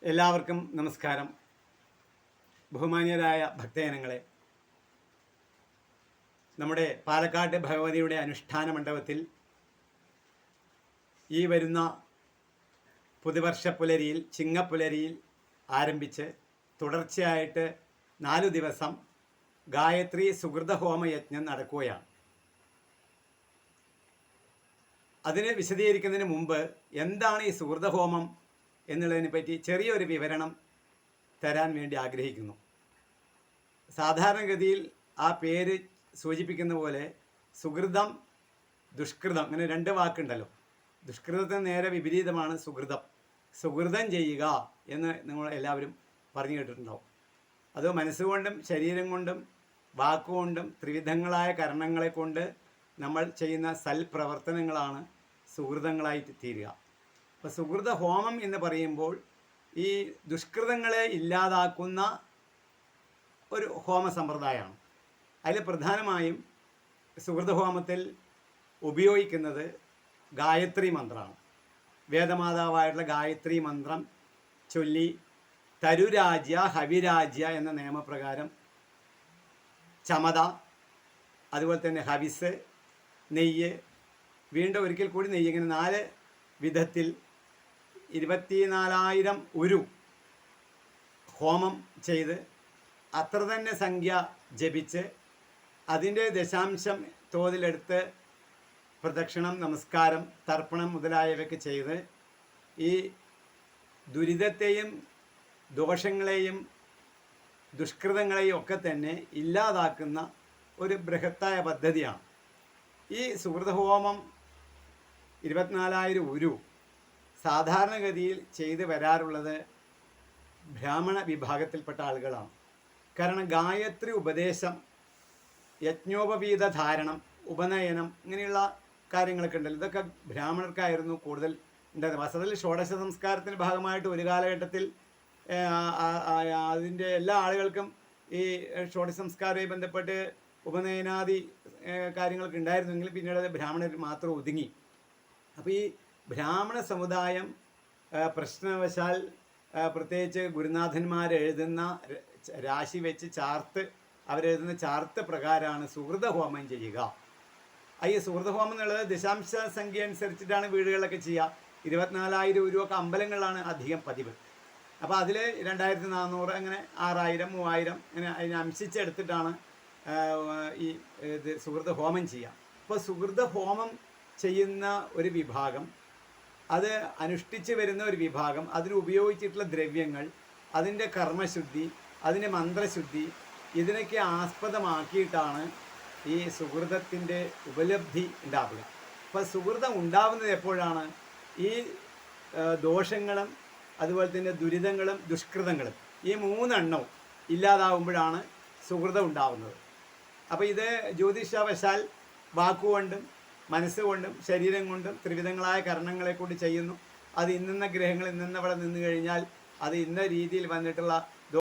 എല്ലാവർക്കും നമസ്കാരം. ബഹുമാന്യരായ ഭക്തജനങ്ങളെ, നമ്മുടെ പാലക്കാട് ഭഗവതിയുടെ അനുഷ്ഠാന മണ്ഡപത്തിൽ ഈ വരുന്ന പുതുവർഷ പുലരിയിൽ, ചിങ്ങപ്പുലരിയിൽ ആരംഭിച്ച് തുടർച്ചയായിട്ട് 4 ദിവസം ഗായത്രി സുഹൃതഹോമ യജ്ഞം നടക്കുകയാണ്. അതിനെ വിശദീകരിക്കുന്നതിന് മുമ്പ് എന്താണ് ഈ സുഹൃതഹോമം എന്നുള്ളതിനെ പറ്റി ചെറിയൊരു വിവരണം തരാൻ വേണ്ടി ആഗ്രഹിക്കുന്നു. സാധാരണഗതിയിൽ ആ പേര് സൂചിപ്പിക്കുന്ന പോലെ സുഹൃതം, ദുഷ്കൃതം, അങ്ങനെ 2 വാക്കുണ്ടല്ലോ. ദുഷ്കൃതത്തിന് നേരെ വിപരീതമാണ് സുഹൃതം. സുഹൃതം ചെയ്യുക എന്ന് നിങ്ങൾ എല്ലാവരും പറഞ്ഞു കേട്ടിട്ടുണ്ടാവും. അത് മനസ്സുകൊണ്ടും ശരീരം കൊണ്ടും വാക്കുകൊണ്ടും ത്രിവിധങ്ങളായ കരണങ്ങളെ കൊണ്ട് നമ്മൾ ചെയ്യുന്ന സൽപ്രവർത്തനങ്ങളാണ് സുഹൃതങ്ങളായിട്ട് തീരുക. അപ്പോൾ സുഹൃത ഹോമം എന്ന് പറയുമ്പോൾ ഈ ദുഷ്കൃതങ്ങളെ ഇല്ലാതാക്കുന്ന ഒരു ഹോമ സമ്പ്രദായമാണ്. അതിൽ പ്രധാനമായും സുഹൃതഹോമത്തിൽ ഉപയോഗിക്കുന്നത് ഗായത്രി മന്ത്രമാണ്. വേദമാതാവായിട്ടുള്ള ഗായത്രി മന്ത്രം ചൊല്ലി തരുരാജ്യ ഹവിരാജ്യ എന്ന നിയമപ്രകാരം ചമത, അതുപോലെ തന്നെ ഹവിസ്, നെയ്യ്, വീണ്ടും ഒരിക്കൽ കൂടി നെയ്യ്, ഇങ്ങനെ 4 വിധത്തിൽ 24,000 ഉരു ഹോമം ചെയ്ത് അത്ര തന്നെ സംഖ്യ ജപിച്ച് അതിൻ്റെ ദശാംശം തോതിലെടുത്ത് പ്രദക്ഷിണം, നമസ്കാരം, തർപ്പണം മുതലായവയൊക്കെ ചെയ്ത് ഈ ദുരിതത്തെയും ദോഷങ്ങളെയും ദുഷ്കൃതങ്ങളെയും ഒക്കെ തന്നെ ഇല്ലാതാക്കുന്ന ഒരു ബൃഹത്തായ പദ്ധതിയാണ്. ഈ സുഹൃതഹോമം 24,000 ഉരു സാധാരണഗതിയിൽ ചെയ്ത് വരാറുള്ളത് ബ്രാഹ്മണ വിഭാഗത്തിൽപ്പെട്ട ആളുകളാണ്. കാരണം ഗായത്രി ഉപദേശം, യജ്ഞോപവീത ധാരണം, ഉപനയനം, ഇങ്ങനെയുള്ള കാര്യങ്ങളൊക്കെ ഉണ്ടല്ലോ, ഇതൊക്കെ ബ്രാഹ്മണർക്കായിരുന്നു കൂടുതൽ ഉണ്ടായിരുന്നത്. വാസ്തവത്തിൽ ഷോഡശ സംസ്കാരത്തിൻ്റെ ഭാഗമായിട്ട് ഒരു കാലഘട്ടത്തിൽ അതിൻ്റെ എല്ലാ ആളുകൾക്കും ഈ ഷോഡശ സംസ്കാരവുമായി ബന്ധപ്പെട്ട് ഉപനയനാദി കാര്യങ്ങളൊക്കെ ഉണ്ടായിരുന്നെങ്കിൽ പിന്നീട് അത് ബ്രാഹ്മണർ മാത്രം ഒതുങ്ങി. അപ്പോൾ ഈ ബ്രാഹ്മണ സമുദായം പ്രശ്നവശാൽ പ്രത്യേകിച്ച് ഗുരുനാഥന്മാരെഴുതുന്ന രാശി വെച്ച് ചാർത്ത്, അവരെഴുതുന്ന ചാർത്ത് പ്രകാരമാണ് സുഹൃതഹോമം ചെയ്യുക. ഈ സുഹൃതഹോമം എന്നുള്ളത് ദശാംശ സംഖ്യ അനുസരിച്ചിട്ടാണ് വീടുകളിലൊക്കെ ചെയ്യുക. 24,000 ഉരുവൊക്കെ അമ്പലങ്ങളിലാണ് അധികം പതിവ്. അപ്പോൾ അതിൽ 2,400, അങ്ങനെ 6,000, 3,000 അങ്ങനെ അതിനെ അംശിച്ചെടുത്തിട്ടാണ് ഈ സുഹൃതഹോമം ചെയ്യുക. അപ്പോൾ സുഹൃതഹോമം ചെയ്യുന്ന ഒരു വിഭാഗം, അത് അനുഷ്ഠിച്ച് വരുന്ന ഒരു വിഭാഗം, അതിന് ഉപയോഗിച്ചിട്ടുള്ള ദ്രവ്യങ്ങൾ, അതിൻ്റെ കർമ്മശുദ്ധി, അതിൻ്റെ മന്ത്രശുദ്ധി, ഇതിനൊക്കെ ആസ്പദമാക്കിയിട്ടാണ് ഈ സുഹൃതത്തിൻ്റെ ഉപലബ്ധി ഉണ്ടാവുക. അപ്പോൾ സുഹൃതം ഉണ്ടാവുന്നത് എപ്പോഴാണ്? ഈ ദോഷങ്ങളും അതുപോലെ തന്നെ ദുരിതങ്ങളും ദുഷ്കൃതങ്ങളും, ഈ 3 എണ്ണവും ഇല്ലാതാവുമ്പോഴാണ് സുഹൃതം ഉണ്ടാവുന്നത്. അപ്പോൾ ഇത് ജ്യോതിഷവശാൽ വാക്കുകൊണ്ടും മനസ്സുകൊണ്ടും ശരീരം കൊണ്ടും ത്രിവിധങ്ങളായ കരണങ്ങളെ കൊണ്ട് ചെയ്യുന്നു. അത് ഇന്ന ഗ്രഹങ്ങൾ ഇന്നവിടെ നിന്ന് കഴിഞ്ഞാൽ അത് ഇന്ന രീതിയിൽ വന്നിട്ടുള്ള